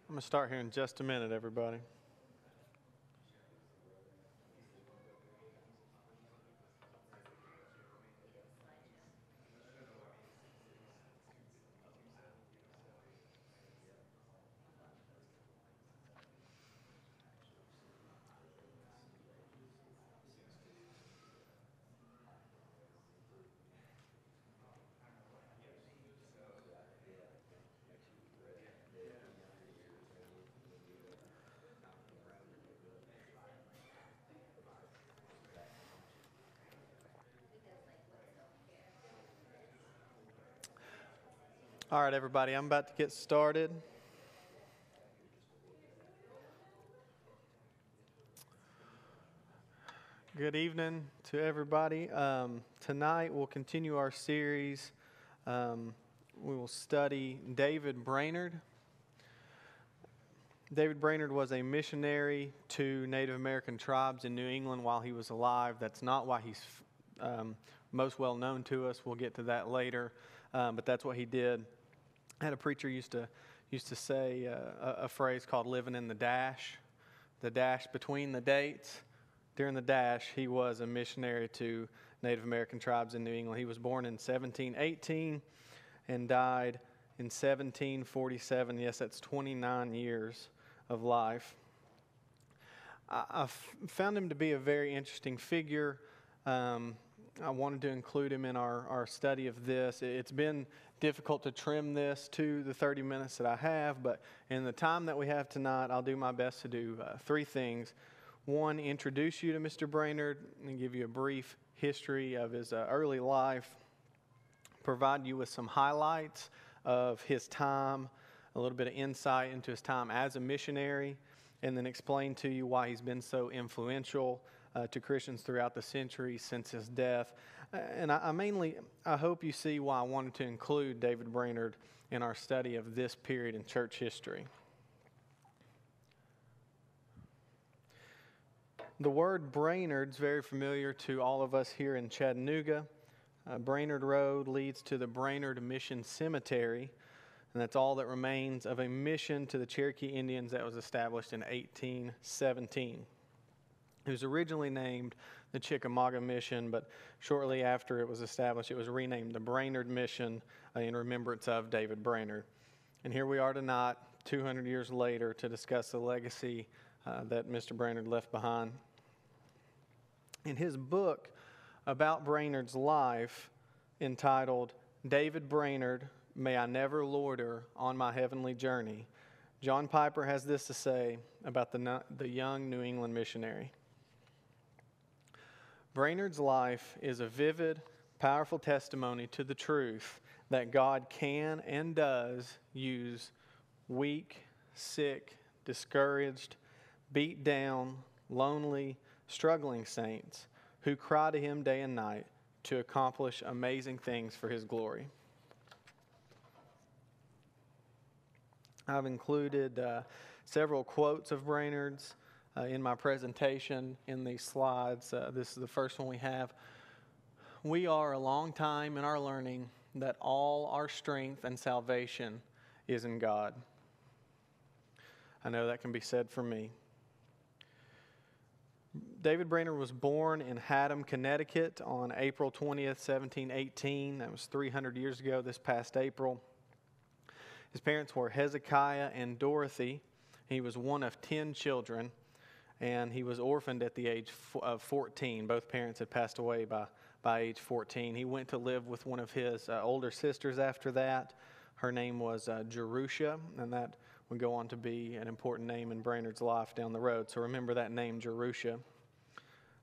I'm going to start here in just a minute, everybody. All right, everybody, I'm about to get started. Good evening to everybody. Tonight we'll continue our series. We will study David Brainerd. David Brainerd was a missionary to Native American tribes in New England while he was alive. That's not why he's most well known to us. We'll get to that later, but that's what he did. I had a preacher used to say a phrase called "living in the dash between the dates." During the dash, he was a missionary to Native American tribes in New England. He was born in 1718 and died in 1747. Yes, that's 29 years of life. I found him to be a very interesting figure. I wanted to include him in our study of this. It's been difficult to trim this to the 30 minutes that I have, but in the time that we have tonight, I'll do my best to do three things. One, introduce you to Mr. Brainerd and give you a brief history of his early life, provide you with some highlights of his time, a little bit of insight into his time as a missionary, and then explain to you why he's been so influential to Christians throughout the centuries since his death. And I hope you see why I wanted to include David Brainerd in our study of this period in church history. The word Brainerd is very familiar to all of us here in Chattanooga. Brainerd Road leads to the Brainerd Mission Cemetery, and that's all that remains of a mission to the Cherokee Indians that was established in 1817. It was originally named the Chickamauga Mission, but shortly after it was established, it was renamed the Brainerd Mission in remembrance of David Brainerd. And here we are tonight, 200 years later, to discuss the legacy that Mr. Brainerd left behind. In his book about Brainerd's life, entitled David Brainerd, May I Never Loiter on My Heavenly Journey, John Piper has this to say about the young New England missionary. Brainerd's life is a vivid, powerful testimony to the truth that God can and does use weak, sick, discouraged, beat down, lonely, struggling saints who cry to Him day and night to accomplish amazing things for His glory. I've included several quotes of Brainerd's in my presentation in these slides. This is the first one we have. We are a long time in our learning that all our strength and salvation is in God. I know that can be said for me. David Brainerd was born in Haddam, Connecticut on April 20th, 1718. That was 300 years ago this past April. His parents were Hezekiah and Dorothy. He was one of 10 children, and he was orphaned at the age of 14. Both parents had passed away by age 14. He went to live with one of his older sisters after that. Her name was Jerusha, and that would go on to be an important name in Brainerd's life down the road. So remember that name, Jerusha.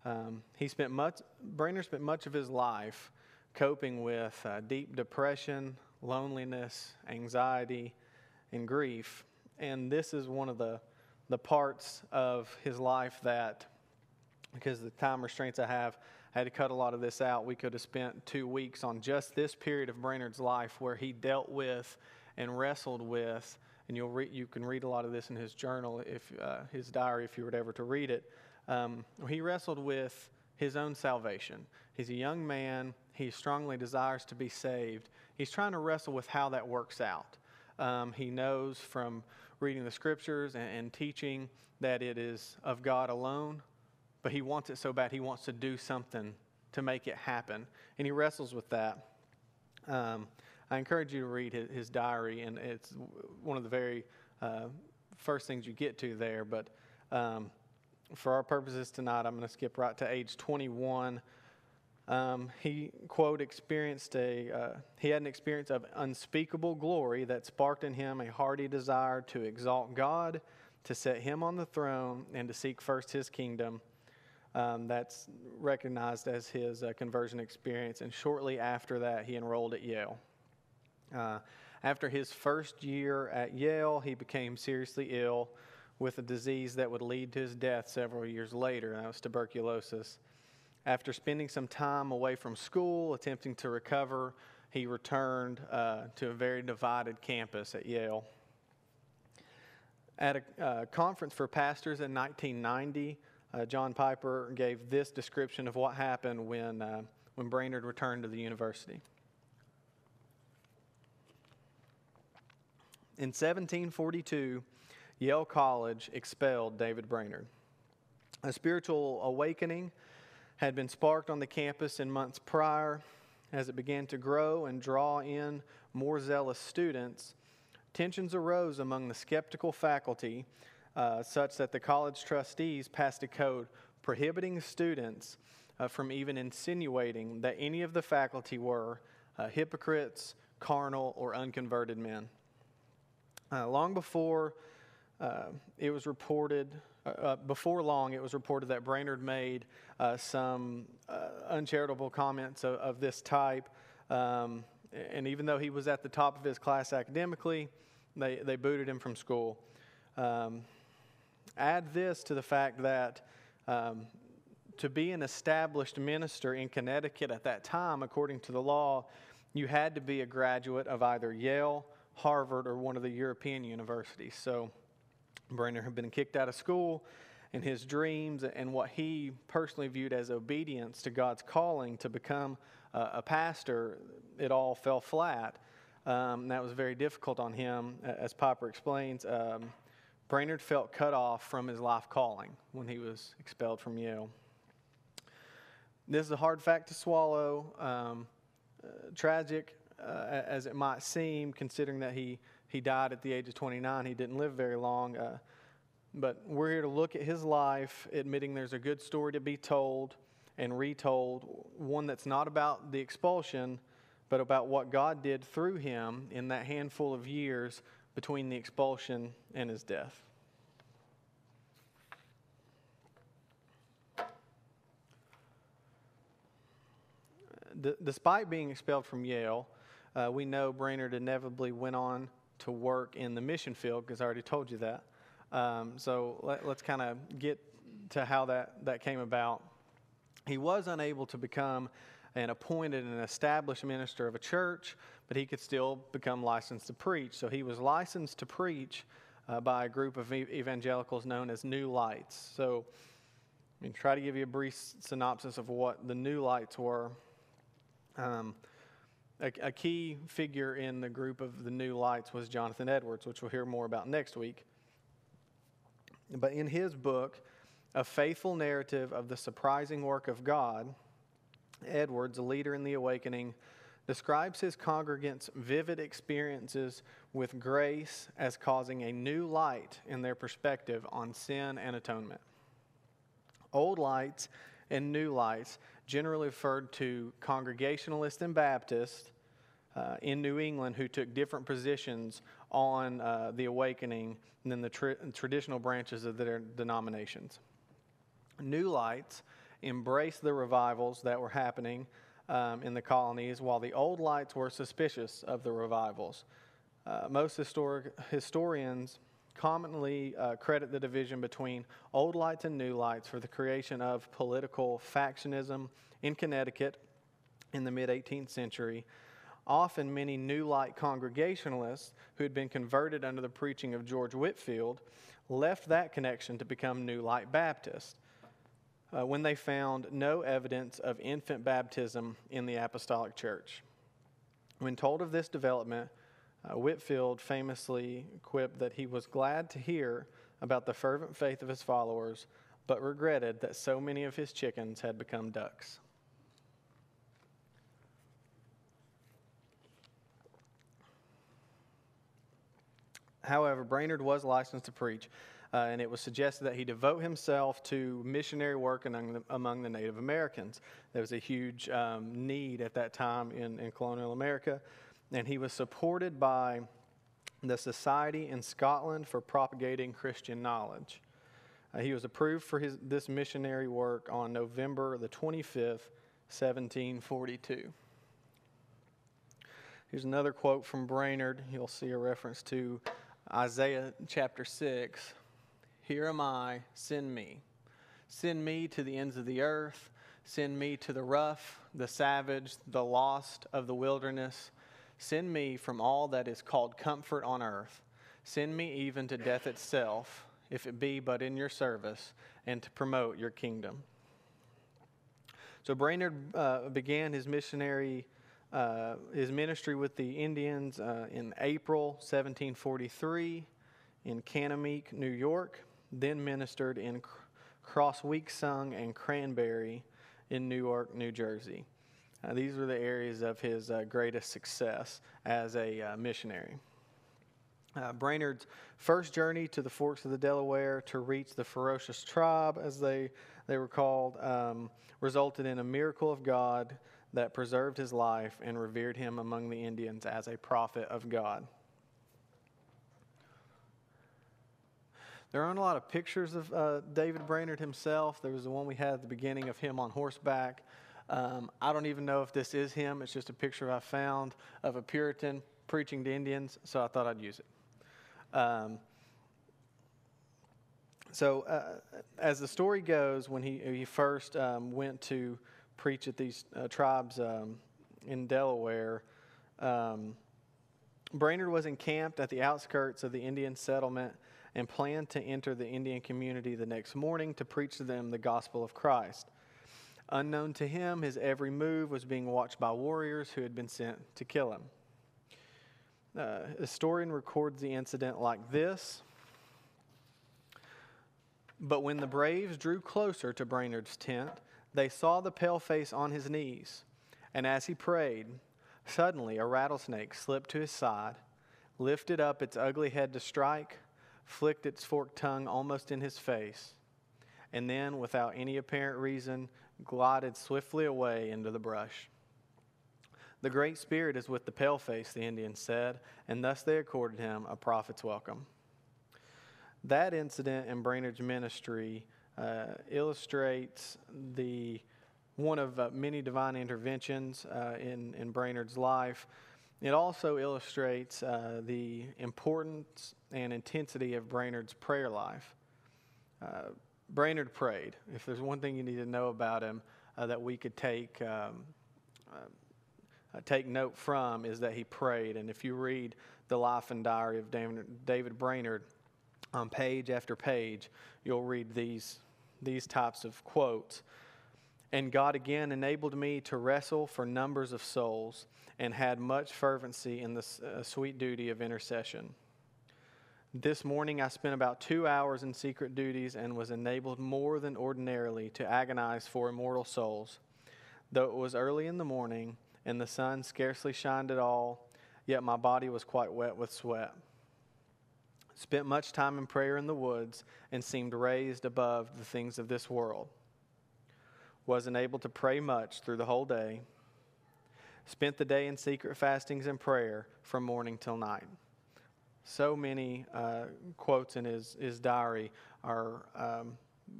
Brainerd spent much of his life coping with deep depression, loneliness, anxiety, and grief. And this is one of the parts of his life that, because of the time restraints I had to cut a lot of this out. We could have spent 2 weeks on just this period of Brainerd's life where he dealt with and wrestled with, and you can read a lot of this in his journal, his diary, if you were ever to read it. He wrestled with his own salvation. He's a young man. He strongly desires to be saved. He's trying to wrestle with how that works out. He knows from reading the scriptures and teaching that it is of God alone, but he wants it so bad. He wants to do something to make it happen, and he wrestles with that. I encourage you to read his diary, and it's one of the very first things you get to there. But for our purposes tonight, I'm going to skip right to age 21. He, quote, he had an experience of unspeakable glory that sparked in him a hearty desire to exalt God, to set him on the throne, and to seek first his kingdom. That's recognized as his conversion experience, and shortly after that, he enrolled at Yale. After his first year at Yale, he became seriously ill with a disease that would lead to his death several years later, and that was tuberculosis. After spending some time away from school, attempting to recover, he returned to a very divided campus at Yale. At a conference for pastors in 1990, John Piper gave this description of what happened when Brainerd returned to the university. In 1742, Yale College expelled David Brainerd. A spiritual awakening had been sparked on the campus in months prior. As it began to grow and draw in more zealous students, tensions arose among the skeptical faculty, such that the college trustees passed a code prohibiting students from even insinuating that any of the faculty were hypocrites, carnal, or unconverted men. Long before it was reported, before long, it was reported that Brainerd made some uncharitable comments of this type, and even though he was at the top of his class academically, they booted him from school. Add this to the fact that to be an established minister in Connecticut at that time, according to the law, you had to be a graduate of either Yale, Harvard, or one of the European universities. So Brainerd had been kicked out of school, and his dreams and what he personally viewed as obedience to God's calling to become a pastor, it all fell flat. That was very difficult on him. As Piper explains, Brainerd felt cut off from his life calling when he was expelled from Yale. This is a hard fact to swallow, tragic as it might seem, considering that he died at the age of 29. He didn't live very long. But we're here to look at his life, admitting there's a good story to be told and retold, one that's not about the expulsion, but about what God did through him in that handful of years between the expulsion and his death. Despite being expelled from Yale, we know Brainerd inevitably went on to work in the mission field, because I already told you that. So let's kind of get to how that came about. He was unable to become an appointed and established minister of a church, but he could still become licensed to preach. So he was licensed to preach by a group of evangelicals known as New Lights. So try to give you a brief synopsis of what the New Lights were. A key figure in the group of the New Lights was Jonathan Edwards, which we'll hear more about next week. But in his book, A Faithful Narrative of the Surprising Work of God, Edwards, a leader in the awakening, describes his congregants' vivid experiences with grace as causing a new light in their perspective on sin and atonement. Old lights and new lights generally referred to Congregationalists and Baptists in New England who took different positions on the awakening than the traditional branches of their denominations. New Lights embraced the revivals that were happening in the colonies, while the Old Lights were suspicious of the revivals. Most historians commonly credit the division between Old Lights and New Lights for the creation of political factionism in Connecticut in the mid-18th century. Often many New Light Congregationalists who had been converted under the preaching of George Whitefield left that connection to become New Light Baptists when they found no evidence of infant baptism in the Apostolic Church. When told of this development, Whitefield famously quipped that he was glad to hear about the fervent faith of his followers, but regretted that so many of his chickens had become ducks. However, Brainerd was licensed to preach, and it was suggested that he devote himself to missionary work among the Native Americans. There was a huge need at that time in colonial America, and he was supported by the Society in Scotland for Propagating Christian Knowledge. He was approved for this missionary work on November the 25th, 1742. Here's another quote from Brainerd. You'll see a reference to Isaiah chapter 6. Here am I, send me. Send me to the ends of the earth. Send me to the rough, the savage, the lost of the wilderness. Send me from all that is called comfort on earth. Send me even to death itself, if it be but in your service, and to promote your kingdom. So Brainerd began his ministry with the Indians in April 1743 in Canandaigua, New York, then ministered in Crossweaksung and Cranberry in Newark, New Jersey. These were the areas of his greatest success as a missionary. Brainerd's first journey to the forks of the Delaware to reach the ferocious tribe, as they were called, resulted in a miracle of God that preserved his life and revered him among the Indians as a prophet of God. There aren't a lot of pictures of David Brainerd himself. There was the one we had at the beginning of him on horseback. I don't even know if this is him. It's just a picture I found of a Puritan preaching to Indians, so I thought I'd use it. As the story goes, when he first went to preach at these tribes in Delaware, Brainerd was encamped at the outskirts of the Indian settlement and planned to enter the Indian community the next morning to preach to them the gospel of Christ. Unknown to him, his every move was being watched by warriors who had been sent to kill him. The historian records the incident like this: "But when the braves drew closer to Brainerd's tent, they saw the paleface on his knees, and as he prayed, suddenly a rattlesnake slipped to his side, lifted up its ugly head to strike, flicked its forked tongue almost in his face, and then, without any apparent reason, glided swiftly away into the brush. The Great Spirit is with the paleface," the Indians said, and thus they accorded him a prophet's welcome. That incident in Brainerd's ministry illustrates one of many divine interventions in Brainerd's life. It also illustrates the importance and intensity of Brainerd's prayer life. Brainerd prayed. If there's one thing you need to know about him that we could take note from, is that he prayed. And if you read the life and diary of David Brainerd, on page after page, you'll read these types of quotes. "And God again enabled me to wrestle for numbers of souls, and had much fervency in the sweet duty of intercession. This morning I spent about 2 hours in secret duties and was enabled more than ordinarily to agonize for immortal souls. Though it was early in the morning and the sun scarcely shined at all, yet my body was quite wet with sweat. Spent much time in prayer in the woods and seemed raised above the things of this world. Wasn't able to pray much through the whole day. Spent the day in secret fastings and prayer from morning till night." So many quotes in his diary are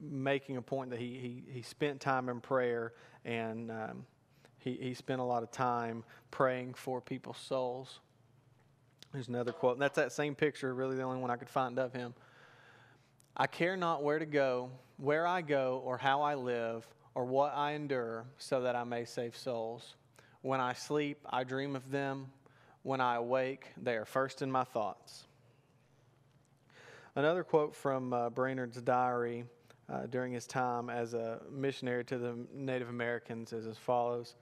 making a point that he spent time in prayer, and he spent a lot of time praying for people's souls. There's another quote, and that's that same picture, really the only one I could find of him. "I care not where I go, or how I live, or what I endure, so that I may save souls. When I sleep, I dream of them. When I awake, they are first in my thoughts." Another quote from Brainerd's diary during his time as a missionary to the Native Americans is as follows: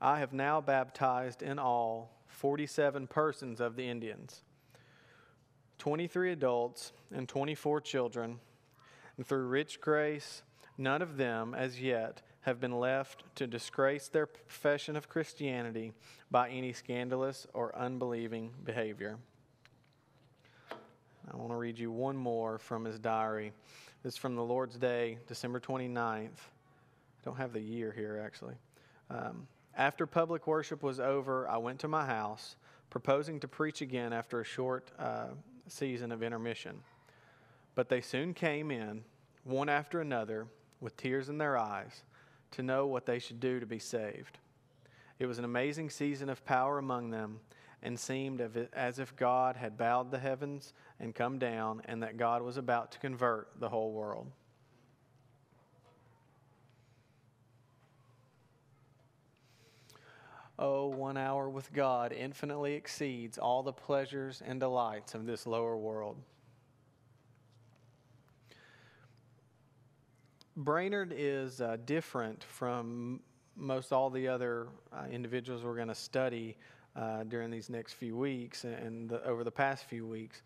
"I have now baptized in all 47 persons of the Indians, 23 adults and 24 children, and through rich grace, none of them as yet have been left to disgrace their profession of Christianity by any scandalous or unbelieving behavior. I want to read you one more from his diary. This is from the Lord's Day, December 29th. I don't have the year here, actually. After public worship was over, I went to my house, proposing to preach again after a short season of intermission. But they soon came in, one after another, with tears in their eyes, to know what they should do to be saved. It was an amazing season of power among them, and seemed as if God had bowed the heavens and come down, and that God was about to convert the whole world. Oh, 1 hour with God infinitely exceeds all the pleasures and delights of this lower world. Brainerd is different from most all the other individuals we're going to study during these next few weeks and over the past few weeks,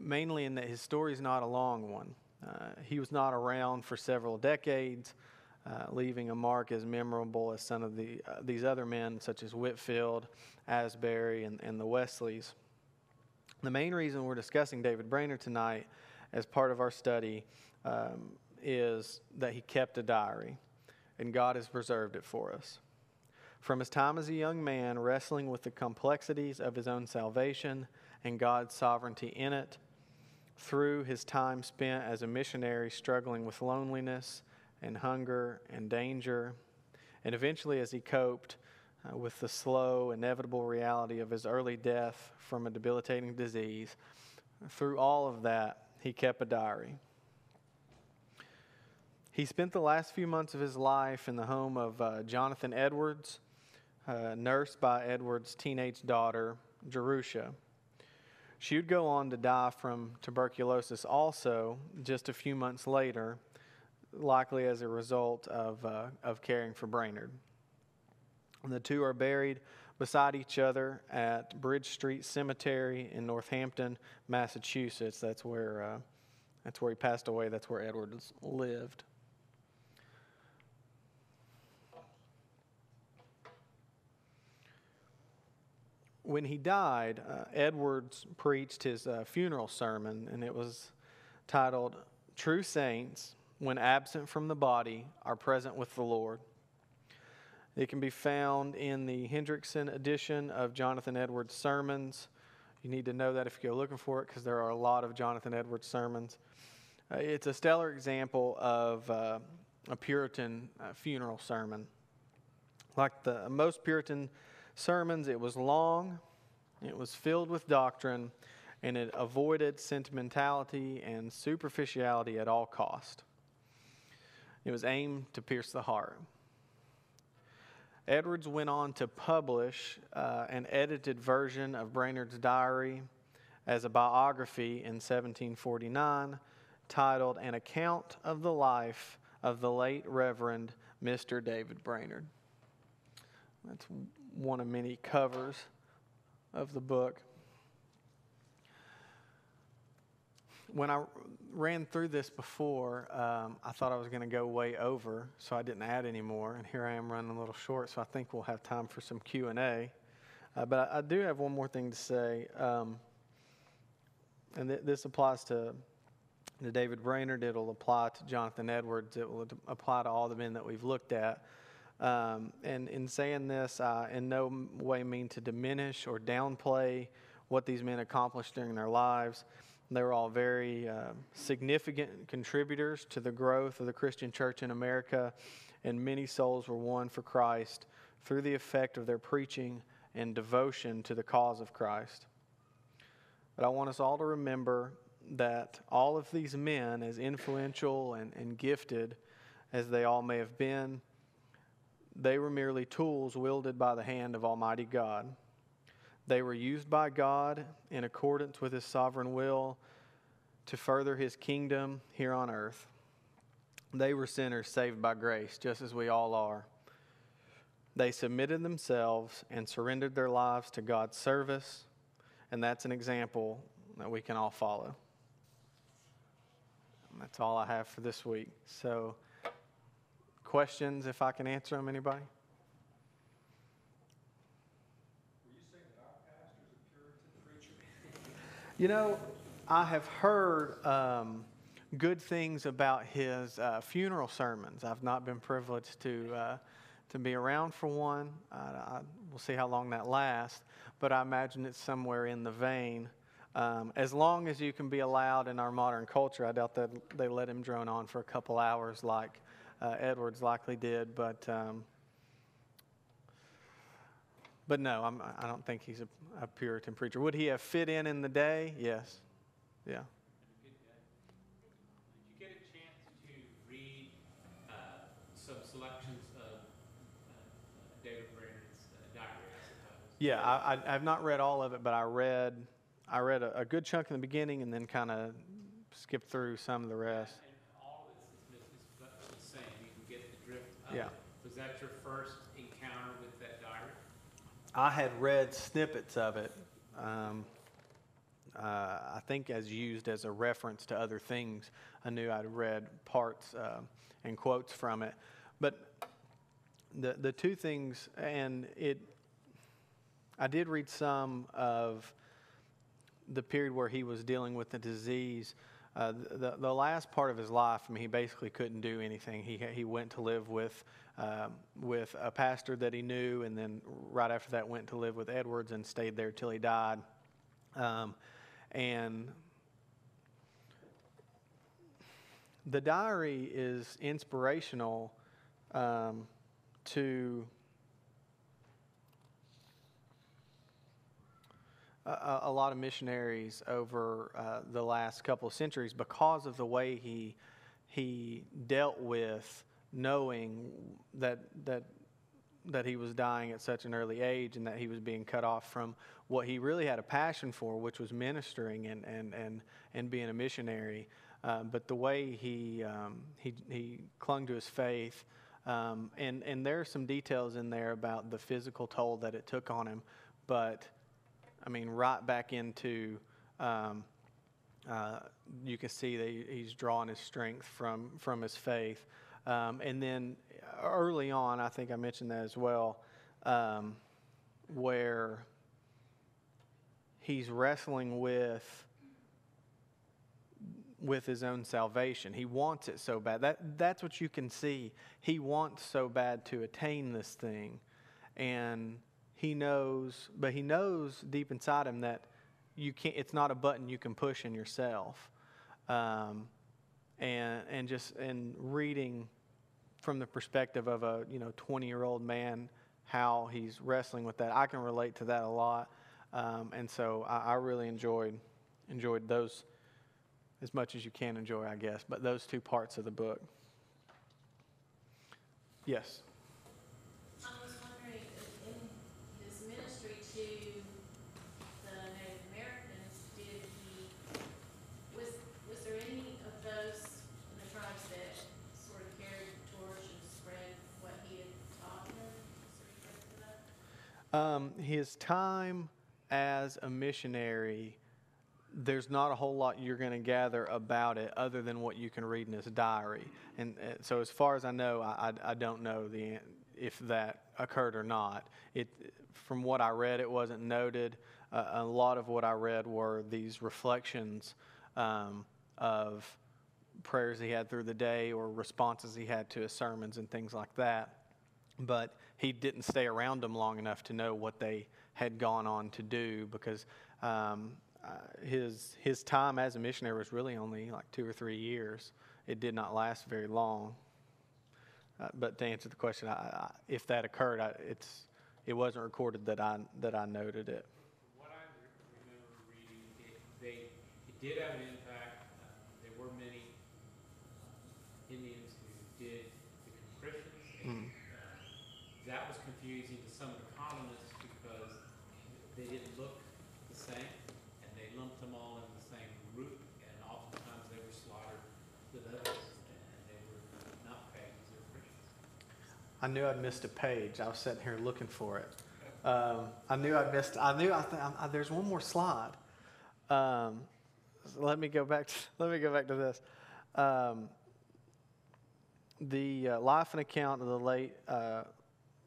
mainly in that his story is not a long one. He was not around for several decades, leaving a mark as memorable as some of these other men, such as Whitefield, Asbury, and the Wesleys. The main reason we're discussing David Brainerd tonight as part of our study is that he kept a diary, and God has preserved it for us. From his time as a young man, wrestling with the complexities of his own salvation and God's sovereignty in it, through his time spent as a missionary struggling with loneliness and hunger and danger, and eventually as he coped with the slow, inevitable reality of his early death from a debilitating disease, through all of that, he kept a diary. He spent the last few months of his life in the home of Jonathan Edwards, nursed by Edwards' teenage daughter, Jerusha. She would go on to die from tuberculosis also just a few months later, likely as a result of caring for Brainerd. And the two are buried beside each other at Bridge Street Cemetery in Northampton, Massachusetts. That's where he passed away. That's where Edwards lived. When he died, Edwards preached his funeral sermon, and it was titled, "True Saints, when absent from the body, are present with the Lord." It can be found in the Hendrickson edition of Jonathan Edwards' sermons. You need to know that if you go looking for it, because there are a lot of Jonathan Edwards sermons. It's a stellar example of a Puritan funeral sermon. Like the most Puritan sermons, it was long, it was filled with doctrine, and it avoided sentimentality and superficiality at all cost. It was aimed to pierce the heart. Edwards went on to publish an edited version of Brainerd's diary as a biography in 1749, titled "An Account of the Life of the Late Reverend Mr. David Brainerd." That's one of many covers of the book. When I ran through this before, I thought I was going to go way over, so I didn't add any more. And here I am running a little short, so I think we'll have time for some Q&A. But I do have one more thing to say, and this applies to David Brainerd. It'll apply to Jonathan Edwards. It will apply to all the men that we've looked at. And in saying this, I in no way mean to diminish or downplay what these men accomplished during their lives. They were all very significant contributors to the growth of the Christian church in America, and many souls were won for Christ through the effect of their preaching and devotion to the cause of Christ. But I want us all to remember that all of these men, as influential and gifted as they all may have been, they were merely tools wielded by the hand of Almighty God. They were used by God in accordance with His sovereign will to further His kingdom here on earth. They were sinners saved by grace, just as we all are. They submitted themselves and surrendered their lives to God's service, and that's an example that we can all follow. And that's all I have for this week. So, questions, if I can answer them, anybody? Were you saying that our pastor's a Puritan preacher? You know, I have heard good things about his funeral sermons. I've not been privileged to be around for one. We'll see how long that lasts, but I imagine it's somewhere in the vein. As long as you can be allowed in our modern culture, I doubt that they let him drone on for a couple hours like Edwards likely did. But no, I don't think he's a Puritan preacher. Would he have fit in the day? Yes. Yeah. Did you get a chance to read some selections of David Brainerd's diary, I suppose? Yeah, I have not read all of it, but I read a good chunk in the beginning and then kind of skipped through some of the rest. And all of it's the same. You can get the drift of Yeah. it. Was that your first encounter with that diary? I had read snippets of it, I think as used as a reference to other things. I knew I'd read parts and quotes from it. But the two things, and I did read some of the period where he was dealing with the disease. The last part of his life, I mean, he basically couldn't do anything. He went to live with a pastor that he knew, and then right after that went to live with Edwards and stayed there till he died. And the diary is inspirational to a lot of missionaries over the last couple of centuries because of the way he dealt with knowing that he was dying at such an early age and that he was being cut off from what he really had a passion for, which was ministering and being a missionary. But the way he clung to his faith, and there are some details in there about the physical toll that it took on him, but I mean, right back into, you can see that he's drawing his strength from his faith. And then early on, I think I mentioned that as well, where he's wrestling with his own salvation. He wants it so bad. That's what you can see. He wants so bad to attain this thing. And he knows deep inside him that you can't. It's not a button you can push in yourself. And reading from the perspective of a 20-year-old man, how he's wrestling with that, I can relate to that a lot. And so I really enjoyed those as much as you can enjoy, I guess. But those two parts of the book. Yes. His time as a missionary, there's not a whole lot you're going to gather about it other than what you can read in his diary. And so as far as I know, I don't know if that occurred or not. From what I read, it wasn't noted. A lot of what I read were these reflections of prayers he had through the day or responses he had to his sermons and things like that. But he didn't stay around them long enough to know what they had gone on to do, because his time as a missionary was really only like 2 or 3 years. It did not last very long. But to answer the question, if that occurred, it wasn't recorded that I noted it. From what I remember reading, it did have an impact. There were many Indians who did become Christians. That was confusing to some of the colonists because they didn't look the same, and they lumped them all in the same group, and oftentimes they were slaughtered with others, and they were not pagans, they were Christians. I knew I'd missed a page. I was sitting here looking for it. There's one more slide. So let me go back to this. The life and account of the late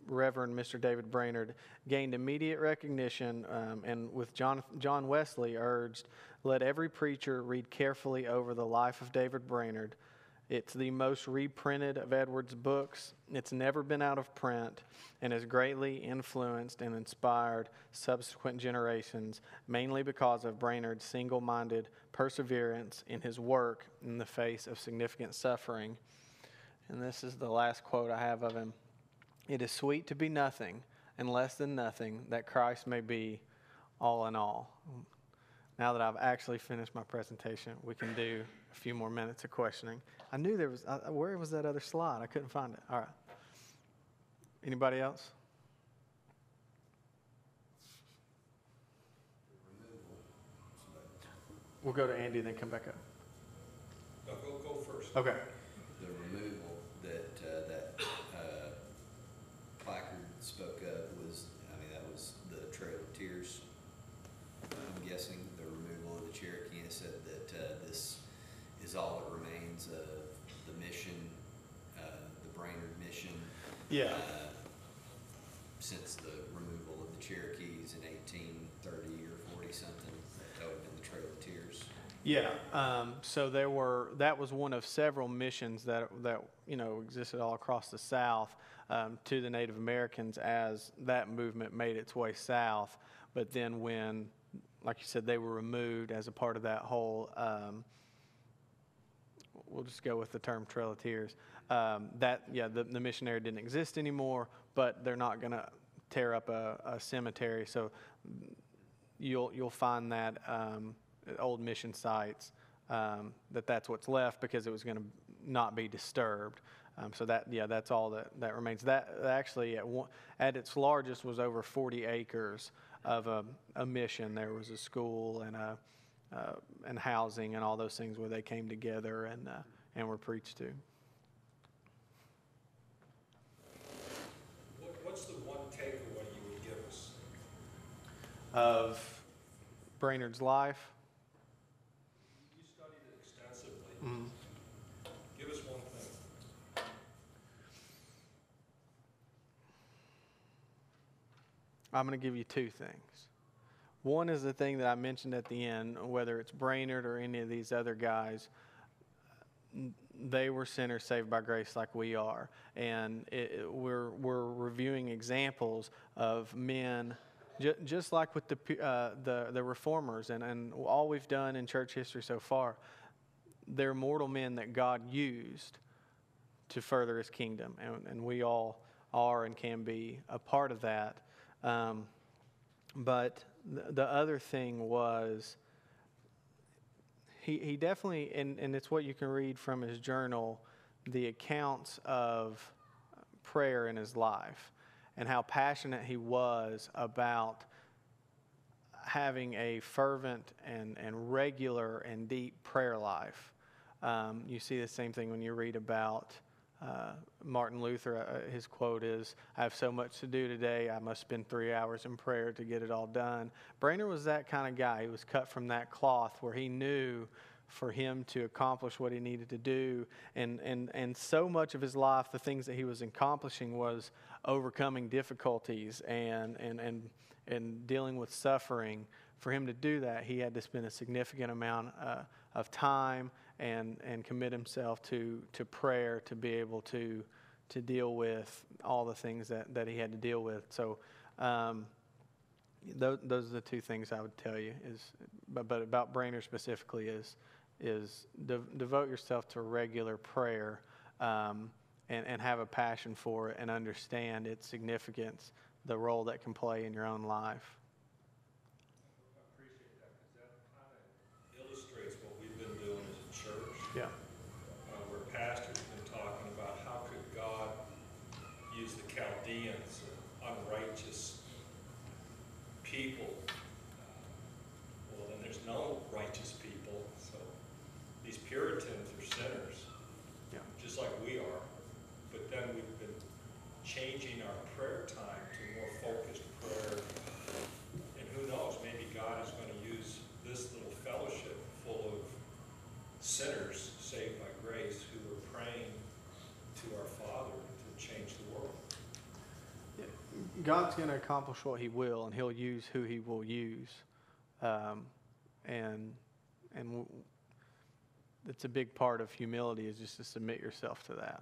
Reverend Mr. David Brainerd gained immediate recognition, and with John Wesley urged, let every preacher read carefully over the life of David Brainerd. It's the most reprinted of Edwards' books. It's never been out of print and has greatly influenced and inspired subsequent generations, mainly because of Brainerd's single-minded perseverance in his work in the face of significant suffering. And this is the last quote I have of him. It is sweet to be nothing and less than nothing, that Christ may be all in all. Now that I've actually finished my presentation, we can do a few more minutes of questioning. I knew there was, where was that other slide? I couldn't find it. All right. Anybody else? We'll go to Andy and then come back up. No, go first. Okay. The removal that placard spoke of was, that was the Trail of Tears. I'm guessing the removal of the Cherokee, and said that this is all that remains of the mission, the Brainerd mission. Yeah. Since the removal of the Cherokees in 1830 or 40 something, that would have been the Trail of Tears. Yeah, so that was one of several missions that existed all across the South to the Native Americans as that movement made its way south. But then when, like you said, they were removed as a part of that whole, we'll just go with the term Trail of Tears, the missionary didn't exist anymore, but they're not going to tear up a cemetery. So you'll find that old mission sites, that's what's left because it was going to not be disturbed. So that's all that remains. That actually at its largest was over 40 acres of a mission. There was a school and housing and all those things where they came together and were preached to. What's the one takeaway you would give us? Of Brainerd's life. You studied it extensively. Mm-hmm. Give us one thing. I'm going to give you two things. One is the thing that I mentioned at the end, whether it's Brainerd or any of these other guys, they were sinners saved by grace like we are. And we're reviewing examples of men, just like with the reformers and all we've done in church history so far. They're mortal men that God used to further his kingdom. And we all are and can be a part of that. But the other thing was, he definitely, and it's what you can read from his journal, the accounts of prayer in his life and how passionate he was about having a fervent and regular and deep prayer life. You see the same thing when you read about Martin Luther. His quote is, "I have so much to do today, I must spend 3 hours in prayer to get it all done." Brainerd was that kind of guy. He was cut from that cloth where he knew for him to accomplish what he needed to do. And so much of his life, the things that he was accomplishing was overcoming difficulties and dealing with suffering. For him to do that, he had to spend a significant amount of time and commit himself to prayer to be able to deal with all the things that he had to deal with. So those are the two things I would tell you. But about Brainerd specifically is devote yourself to regular prayer and have a passion for it and understand its significance, the role that can play in your own life. I appreciate that because that kind of illustrates what we've been doing as a church. Yeah. Where pastors have been talking about how could God use the Chaldeans, unrighteous people. Well, then there's no righteous people. So these Puritans are sinners, Yeah. just like we are. But then we've been God's going to accomplish what He will, and He'll use who He will use, and it's a big part of humility is just to submit yourself to that.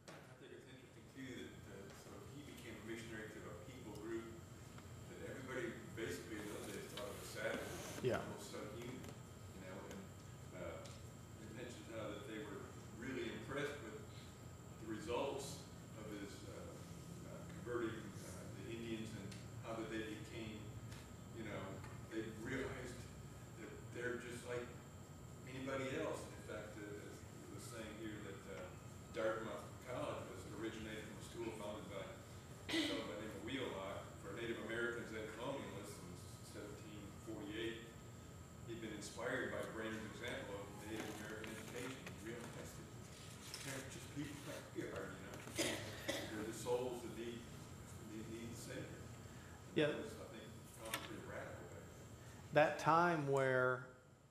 I think it's interesting too that so he became a missionary to a people group that everybody basically in those days thought was savage, Yeah. almost subhuman, you know. And it mentions how that they were really impressed with the results of his converting the Indians and how that they became, you know, they realized that they're just like anybody else. In fact, as it was saying here that Dartmouth College was originated from a school founded by a fellow by the name of Wheelock for Native Americans and colonialists in 1748. He'd been inspired by Brainerd's example of Native American education. He realized that they're just people like we are, you know. They're the souls that need the Savior. Yeah. That was, I think, probably pretty radical back then. That time where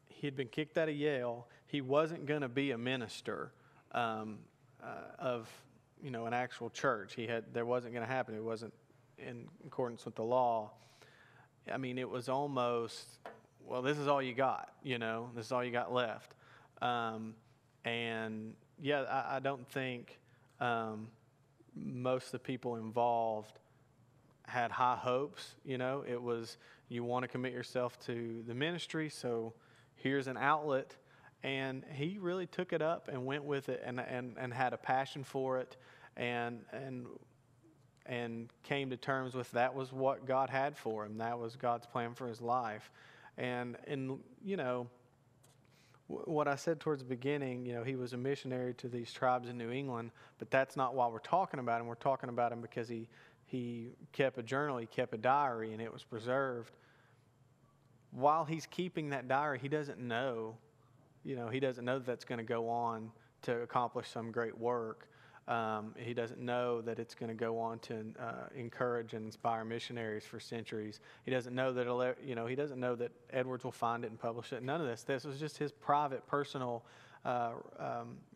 he'd been kicked out of Yale, he wasn't going to be a minister of, you know, an actual church. There wasn't going to happen. It wasn't in accordance with the law. I mean, it was almost, well, this is all you got, you know, this is all you got left. And yeah, I don't think most of the people involved had high hopes. You know, it was, you want to commit yourself to the ministry, so here's an outlet. And he really took it up and went with it and had a passion for it and came to terms with that was what God had for him. That was God's plan for his life. And you know, what I said towards the beginning, you know, he was a missionary to these tribes in New England, but that's not why we're talking about him. We're talking about him because he kept a journal, he kept a diary, and it was preserved. While he's keeping that diary, he doesn't know, you know, he doesn't know that that's going to go on to accomplish some great work. He doesn't know that it's going to go on to encourage and inspire missionaries for centuries. He doesn't know that he doesn't know that Edwards will find it and publish it. None of this. This was just his private, personal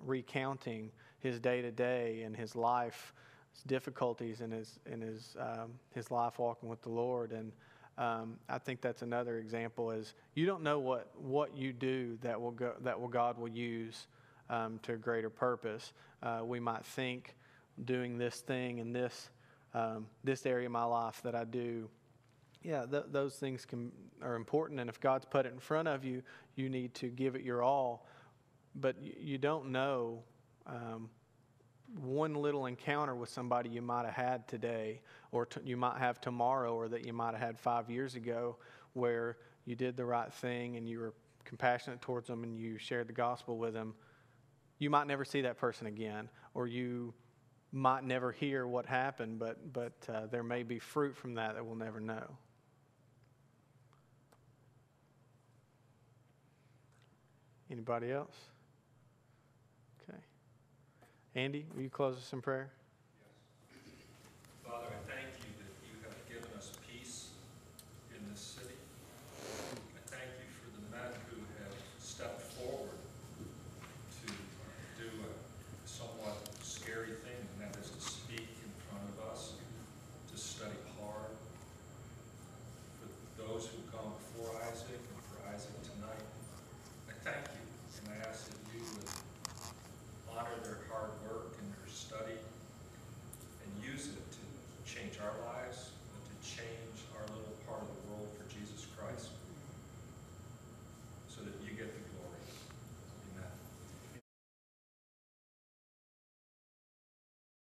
recounting his day to day and his life, his difficulties in his life walking with the Lord. And I think that's another example. Is you don't know what you do that God will use to a greater purpose. We might think doing this thing in this area of my life that I do, yeah, those things are important. And if God's put it in front of you, you need to give it your all. But you don't know one little encounter with somebody you might have had today, or you might have tomorrow, or that you might have had 5 years ago, where you did the right thing and you were compassionate towards them and you shared the gospel with them. You might never see that person again, or you might never hear what happened, but there may be fruit from that we'll never know. Anybody else? Okay. Andy, will you close us in prayer?